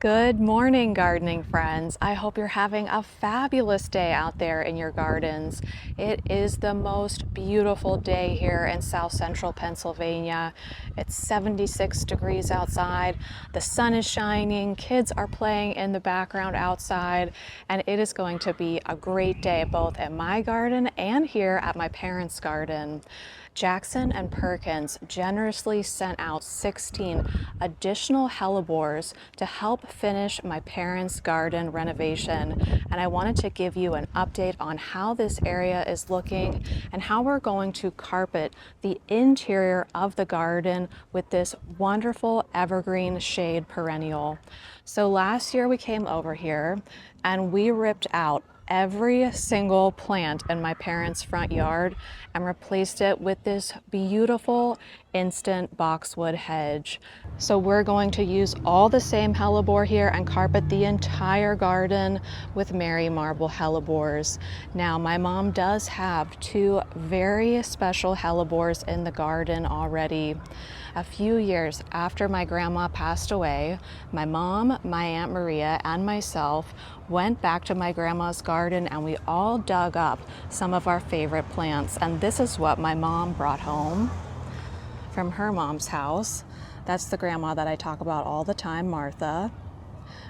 Good morning, gardening friends. I hope you're having a fabulous day out there in your gardens. It is the most beautiful day here in South Central Pennsylvania. It's 76 degrees outside. The sun is shining. Kids are playing in the background outside, and it is going to be a great day both at my garden and here at my parents' garden. Jackson and Perkins generously sent out 16 additional hellebores to help finish my parents' garden renovation. And I wanted to give you an update on how this area is looking and how we're going to carpet the interior of the garden with this wonderful evergreen shade perennial. So last year we came over here and we ripped out every single plant in my parents' front yard and replaced it with this beautiful instant boxwood hedge. So we're going to use all the same hellebore here and carpet the entire garden with Mary Marble hellebores. Now, my mom does have two very special hellebores in the garden already. A few years after my grandma passed away, my mom, my Aunt Maria, and myself went back to my grandma's garden and we all dug up some of our favorite plants. And this is what my mom brought home from her mom's house. That's the grandma that I talk about all the time, Martha.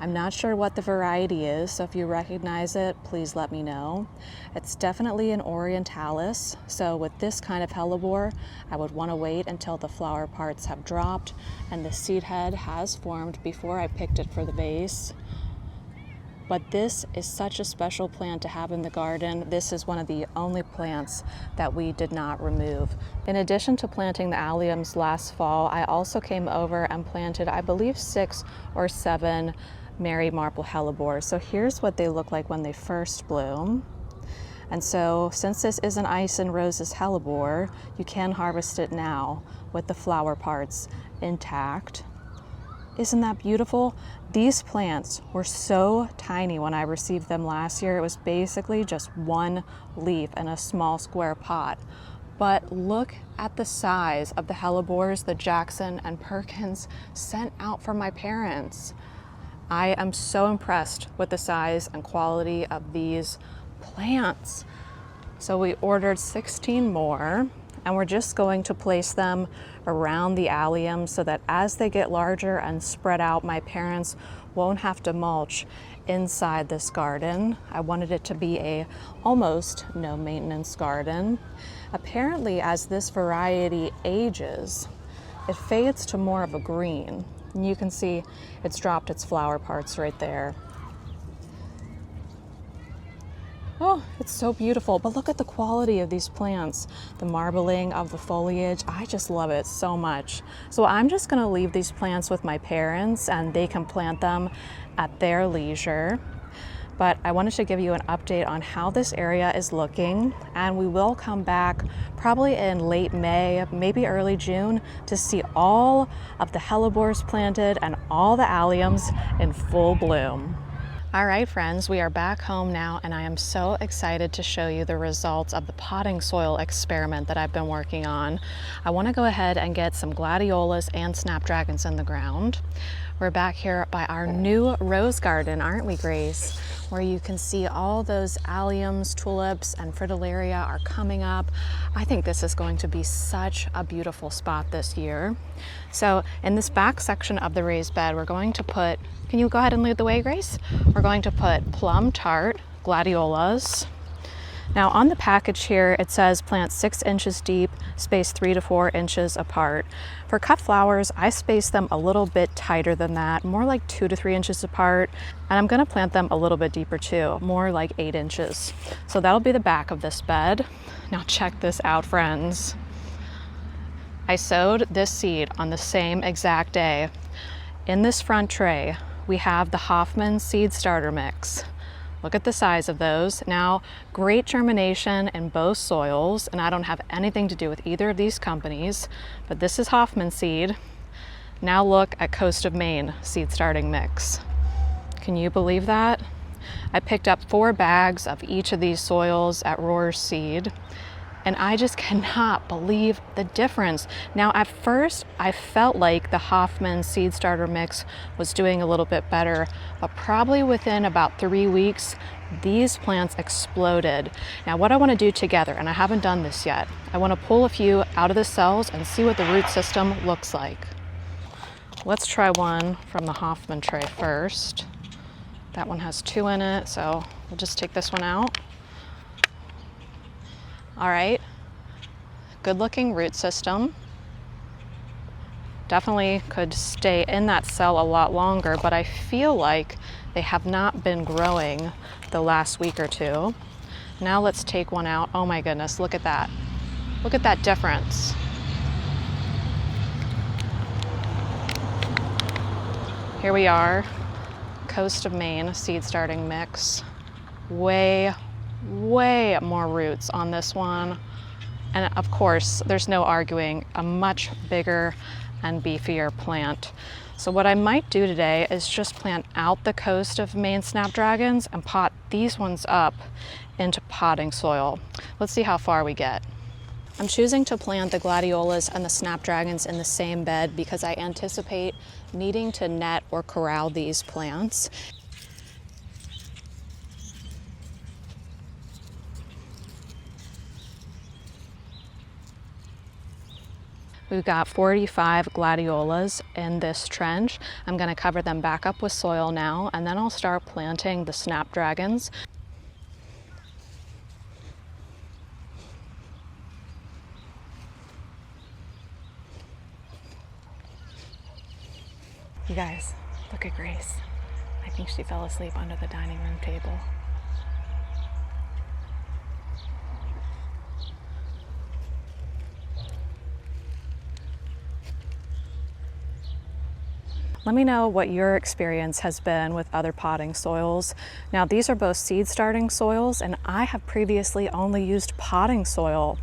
I'm not sure what the variety is, so if you recognize it, please let me know. It's definitely an orientalis, so with this kind of hellebore, I would want to wait until the flower parts have dropped and the seed head has formed before I picked it for the vase. But this is such a special plant to have in the garden. This is one of the only plants that we did not remove. In addition to planting the alliums last fall, I also came over and planted, I believe, 6 or 7 Mary Marble hellebores. So here's what they look like when they first bloom. And so since this is an Ice and Roses hellebore, you can harvest it now with the flower parts intact. Isn't that beautiful? These plants were so tiny when I received them last year. It was basically just one leaf in a small square pot. But look at the size of the hellebores that Jackson and Perkins sent out for my parents. I am so impressed with the size and quality of these plants. So we ordered 16 more. And we're just going to place them around the allium so that as they get larger and spread out, my parents won't have to mulch inside this garden. I wanted it to be a almost no maintenance garden. Apparently, as this variety ages, it fades to more of a green. And you can see it's dropped its flower parts right there. Oh, it's so beautiful, but look at the quality of these plants. The marbling of the foliage, I just love it so much. So I'm just gonna leave these plants with my parents and they can plant them at their leisure. But I wanted to give you an update on how this area is looking, and we will come back probably in late May, maybe early June, to see all of the hellebores planted and all the alliums in full bloom. All right, friends, we are back home now, and I am so excited to show you the results of the potting soil experiment that I've been working on. I want to go ahead and get some Gladiolus and Snapdragons in the ground. We're back here by our new rose garden, aren't we, Grace? Where you can see all those alliums, tulips, and fritillaria are coming up. I think this is going to be such a beautiful spot this year. So in this back section of the raised bed, we're going to put, can you go ahead and lead the way, Grace? We're going to put plum tart, gladiolus. Now on the package here, it says plant 6 inches deep, spaced 3 to 4 inches apart. For cut flowers, I space them a little bit tighter than that, more like 2 to 3 inches apart. And I'm gonna plant them a little bit deeper too, more like 8 inches. So that'll be the back of this bed. Now check this out, friends. I sowed this seed on the same exact day. In this front tray, we have the Hoffman seed starter mix. Look at the size of those. Now, great germination in both soils, and I don't have anything to do with either of these companies, but this is Hoffman seed. Now look at Coast of Maine seed starting mix. Can you believe that? I picked up 4 bags of each of these soils at Roar's Seed. and I just cannot believe the difference. Now, at first, I felt like the Hoffman seed starter mix was doing a little bit better, but probably within about 3 weeks, these plants exploded. Now, what I want to do together, and I haven't done this yet, I want to pull a few out of the cells and see what the root system looks like. Let's try one from the Hoffman tray first. That one has 2 in it, so we'll just take this one out. All right, good looking root system. Definitely could stay in that cell a lot longer, but I feel like they have not been growing the last week or two. Now let's take one out. Oh my goodness, look at that. Look at that difference. Here we are, Coast of Maine seed starting mix. Way more roots on this one. And of course, there's no arguing, a much bigger and beefier plant. So what I might do today is just plant out the Coast of Maine Snapdragons and pot these ones up into potting soil. Let's see how far we get. I'm choosing to plant the Gladiolus and the Snapdragons in the same bed because I anticipate needing to net or corral these plants. We've got 45 Gladiolas in this trench. I'm going to cover them back up with soil now, and then I'll start planting the Snapdragons. You guys, look at Grace. I think she fell asleep under the dining room table. Let me know what your experience has been with other potting soils. Now, these are both seed starting soils, and I have previously only used potting soil.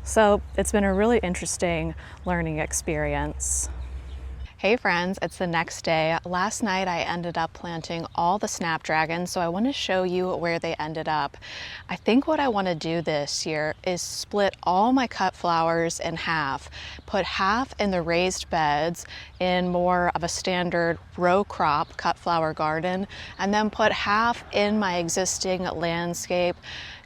So it's been a really interesting learning experience. Hey friends, it's the next day. Last night I ended up planting all the Snapdragons, so I want to show you where they ended up. I think what I want to do this year is split all my cut flowers in half, put half in the raised beds in more of a standard row crop cut flower garden, and then put half in my existing landscape,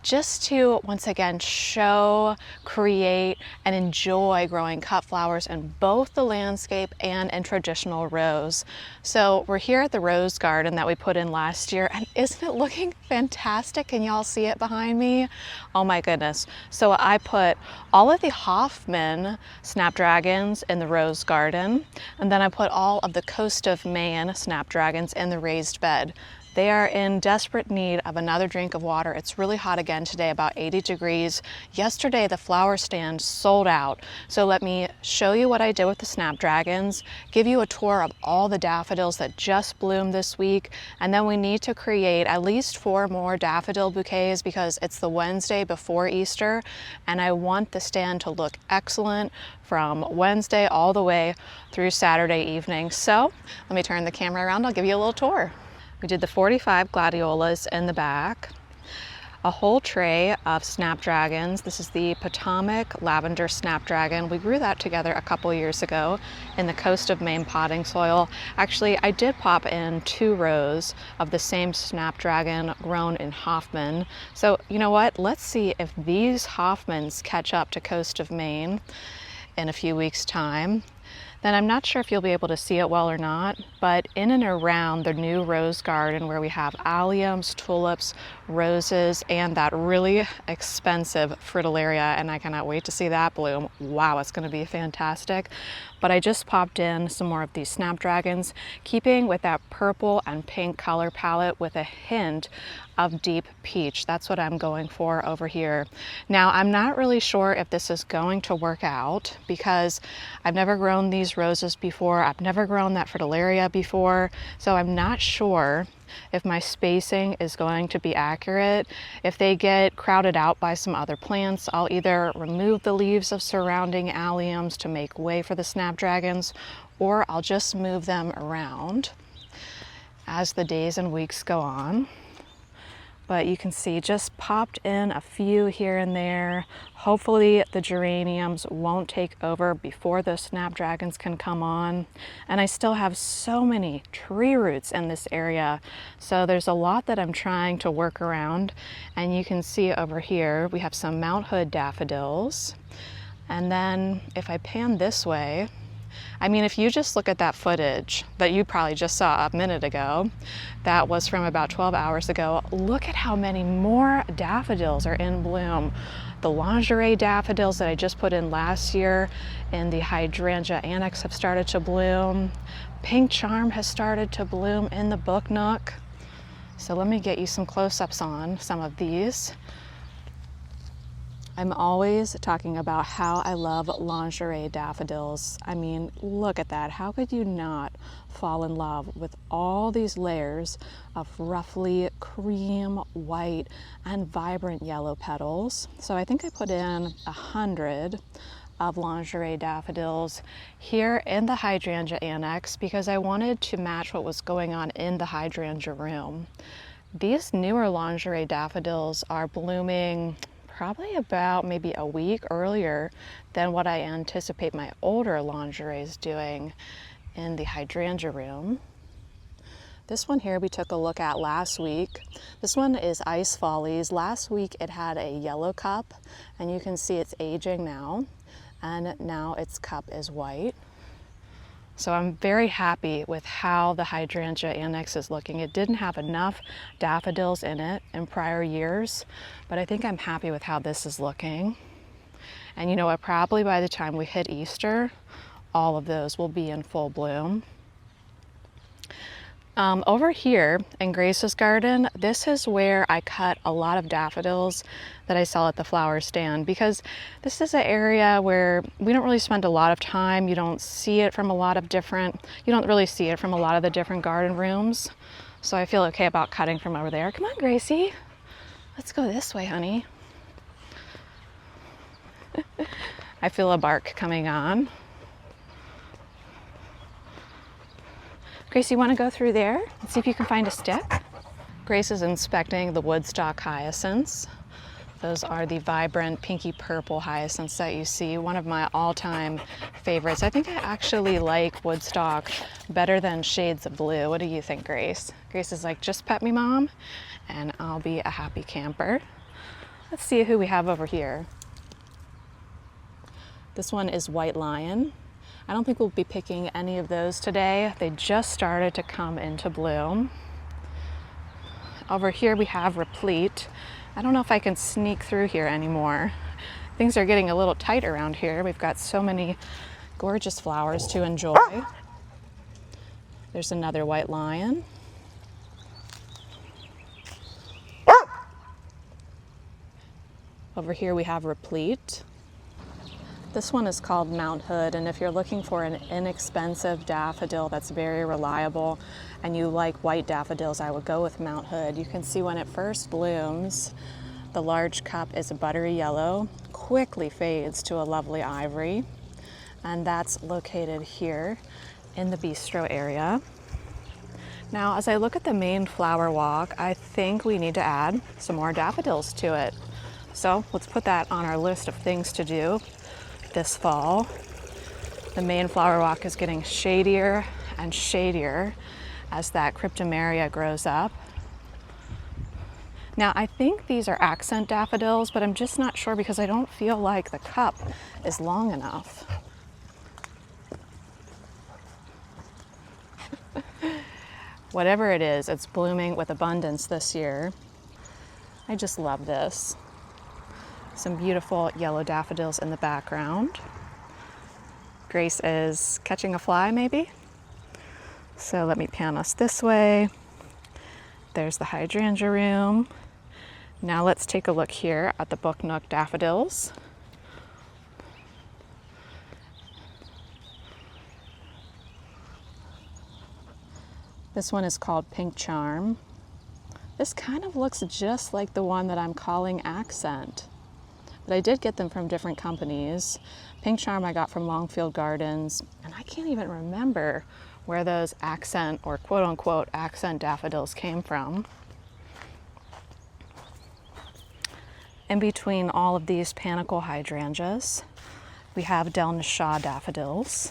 just to once again show, create, and enjoy growing cut flowers in both the landscape and in traditional rows. So we're here at the rose garden that we put in last year, and isn't it looking fantastic? Can y'all see it behind me? Oh my goodness. So I put all of the Hoffman Snapdragons in the rose garden, and then I put all of the Coast of Maine Snapdragons in the raised bed. They are in desperate need of another drink of water. It's really hot again today, about 80 degrees. Yesterday, the flower stand sold out. So let me show you what I did with the Snapdragons, give you a tour of all the daffodils that just bloomed this week, and then we need to create at least 4 more daffodil bouquets because it's the Wednesday before Easter, and I want the stand to look excellent from Wednesday all the way through Saturday evening. So let me turn the camera around. I'll give you a little tour. We did the 45 Gladiolas in the back, a whole tray of Snapdragons. This is the Potomac Lavender Snapdragon. We grew that together a couple years ago in the Coast of Maine potting soil. Actually, I did pop in 2 rows of the same Snapdragon grown in Hoffman. So you know what? Let's see if these Hoffmans catch up to Coast of Maine in a few weeks' time. Then I'm not sure if you'll be able to see it well or not, but in and around the new rose garden where we have alliums, tulips, roses, and that really expensive fritillaria, and I cannot wait to see that bloom. Wow, it's going to be fantastic. But I just popped in some more of these Snapdragons, keeping with that purple and pink color palette with a hint of deep peach. That's what I'm going for over here. Now, I'm not really sure if this is going to work out because I've never grown these roses before. I've never grown that fritillaria before, so I'm not sure if my spacing is going to be accurate. If they get crowded out by some other plants, I'll either remove the leaves of surrounding alliums to make way for the Snapdragons, or I'll just move them around as the days and weeks go on. but you can see just popped in a few here and there. Hopefully the geraniums won't take over before the snapdragons can come on. And I still have so many tree roots in this area, so there's a lot that I'm trying to work around. And you can see over here we have some Mount Hood daffodils. And then if I pan this way, I mean, if you just look at that footage that you probably just saw a minute ago, that was from about 12 hours ago. Look at how many more daffodils are in bloom. The lingerie daffodils that I just put in last year in the hydrangea annex have started to bloom. Pink charm has started to bloom in the book nook. So let me get you some close-ups on some of these. I'm always talking about how I love lingerie daffodils. I mean, look at that. How could you not fall in love with all these layers of roughly cream, white, and vibrant yellow petals? So I think I put in 100 of lingerie daffodils here in the hydrangea annex because I wanted to match what was going on in the hydrangea room. These newer lingerie daffodils are blooming probably about maybe a week earlier than what I anticipate my older lingeries doing in the hydrangea room. This one here we took a look at last week. This one is Ice Follies. Last week it had a yellow cup, and you can see it's aging now, and now its cup is white. So I'm very happy with how the hydrangea annex is looking. It didn't have enough daffodils in it in prior years, but I think I'm happy with how this is looking. And you know what, probably by the time we hit Easter, all of those will be in full bloom. Over here in Grace's garden, this is where I cut a lot of daffodils that I sell at the flower stand, because this is an area where we don't really spend a lot of time. You don't see it from a lot of different, you don't really see it from a lot of the different garden rooms. So I feel okay about cutting from over there. Come on, Gracie. Let's go this way, honey. I feel a bark coming on. Grace, you want to go through there and see if you can find a stick? Grace is inspecting the woodstock hyacinths. Those are the vibrant pinky purple hyacinths that you see, one of my all-time favorites. I think I actually like woodstock better than shades of blue. What do you think, Grace? Grace is like, just pet me, Mom, and I'll be a happy camper. Let's see who we have over here. This one is White Lion. I don't think we'll be picking any of those today. They just started to come into bloom. Over here we have Replete. I don't know if I can sneak through here anymore. Things are getting a little tight around here. We've got so many gorgeous flowers to enjoy. There's another White Lion. Over here we have Replete. This one is called Mount Hood, and if you're looking for an inexpensive daffodil that's very reliable and you like white daffodils, I would go with Mount Hood. You can see when it first blooms, the large cup is a buttery yellow, quickly fades to a lovely ivory, and that's located here in the bistro area. Now, as I look at the main flower walk, I think we need to add some more daffodils to it. So let's put that on our list of things to do this fall. The main flower walk is getting shadier and shadier as that cryptomeria grows up. Now, I think these are accent daffodils, but I'm just not sure because I don't feel like the cup is long enough. Whatever it is, it's blooming with abundance this year. I just love this. Some beautiful yellow daffodils in the background. Grace is catching a fly, maybe? So let me pan us this way. There's the hydrangea room. Now let's take a look here at the book nook daffodils. This one is called Pink Charm. This kind of looks just like the one that I'm calling Accent. But I did get them from different companies. Pink Charm I got from Longfield Gardens, and I can't even remember where those accent or quote-unquote accent daffodils came from. In between all of these panicle hydrangeas, we have Shaw daffodils.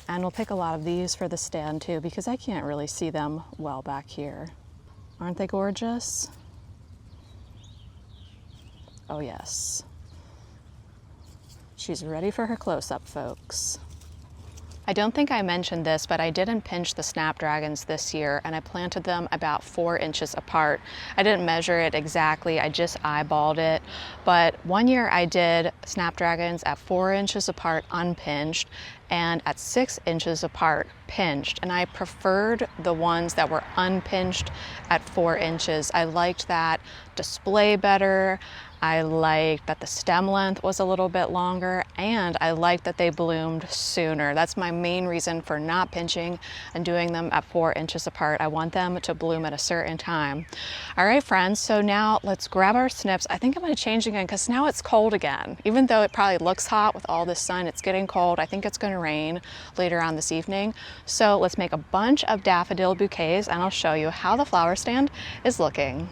And we'll pick a lot of these for the stand too, because I can't really see them well back here. Aren't they gorgeous? Oh yes. She's ready for her close-up, folks. I don't think I mentioned this, but I didn't pinch the Snapdragons this year, and I planted them about 4 inches apart. I didn't measure it exactly, I just eyeballed it. But one year I did Snapdragons at 4 inches apart unpinched, and at 6 inches apart pinched, and I preferred the ones that were unpinched at 4 inches. I liked that display better. I liked that the stem length was a little bit longer, and I liked that they bloomed sooner. That's my main reason for not pinching and doing them at 4 inches apart. I want them to bloom at a certain time. All right, friends, so now let's grab our snips. I think I'm gonna change again because now it's cold again. Even though it probably looks hot with all this sun, it's getting cold. I think it's gonna rain later on this evening. So let's make a bunch of daffodil bouquets, and I'll show you how the flower stand is looking.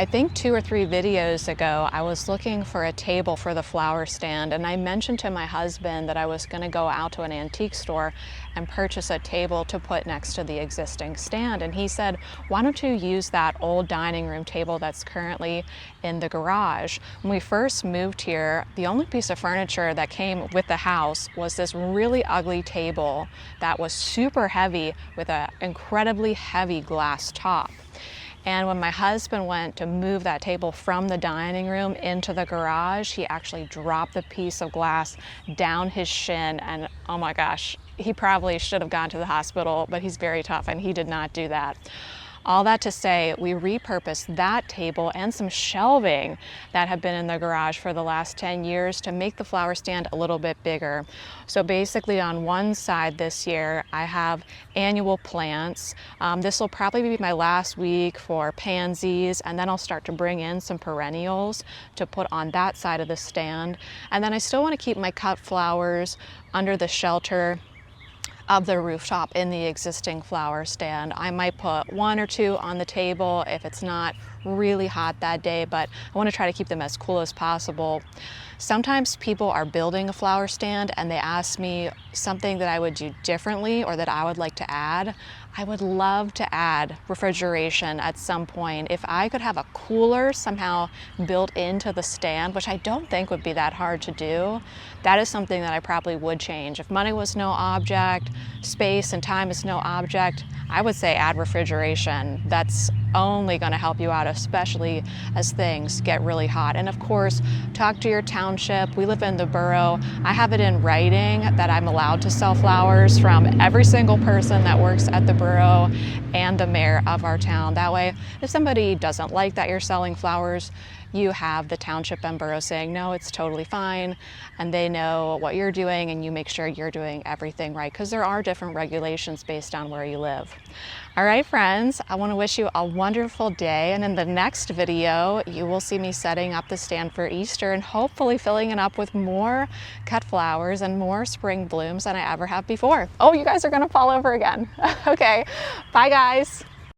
I think 2 or 3 videos ago, I was looking for a table for the flower stand, and I mentioned to my husband that I was going to go out to an antique store and purchase a table to put next to the existing stand. And he said, why don't you use that old dining room table that's currently in the garage? When we first moved here, the only piece of furniture that came with the house was this really ugly table that was super heavy with an incredibly heavy glass top. And when my husband went to move that table from the dining room into the garage, he actually dropped the piece of glass down his shin, and oh my gosh, he probably should have gone to the hospital, but he's very tough and he did not do that. All that to say, we repurposed that table and some shelving that have been in the garage for the last 10 years to make the flower stand a little bit bigger. So basically on one side this year, I have annual plants. This will probably be my last week for pansies, and then I'll start to bring in some perennials to put on that side of the stand. And then I still want to keep my cut flowers under the shelter of the rooftop in the existing flower stand. I might put 1 or 2 on the table if it's not really hot that day, but I want to try to keep them as cool as possible. Sometimes people are building a flower stand and they ask me something that I would do differently or that I would like to add. I would love to add refrigeration at some point. If I could have a cooler somehow built into the stand, which I don't think would be that hard to do, that is something that I probably would change. If money was no object, space and time is no object, I would say add refrigeration. That's only going to help you out, especially as things get really hot. And of course, talk to your township. We live in the borough. I have it in writing that I'm allowed to sell flowers from every single person that works at the borough and the mayor of our town. That way, if somebody doesn't like that you're selling flowers, you have the township and borough saying, no, it's totally fine, and they know what you're doing, and you make sure you're doing everything right, because there are different regulations based on where you live. All right, friends, I want to wish you a wonderful day, and in the next video, you will see me setting up the stand for Easter and hopefully filling it up with more cut flowers and more spring blooms than I ever have before. Oh, you guys are going to fall over again. Okay, bye guys.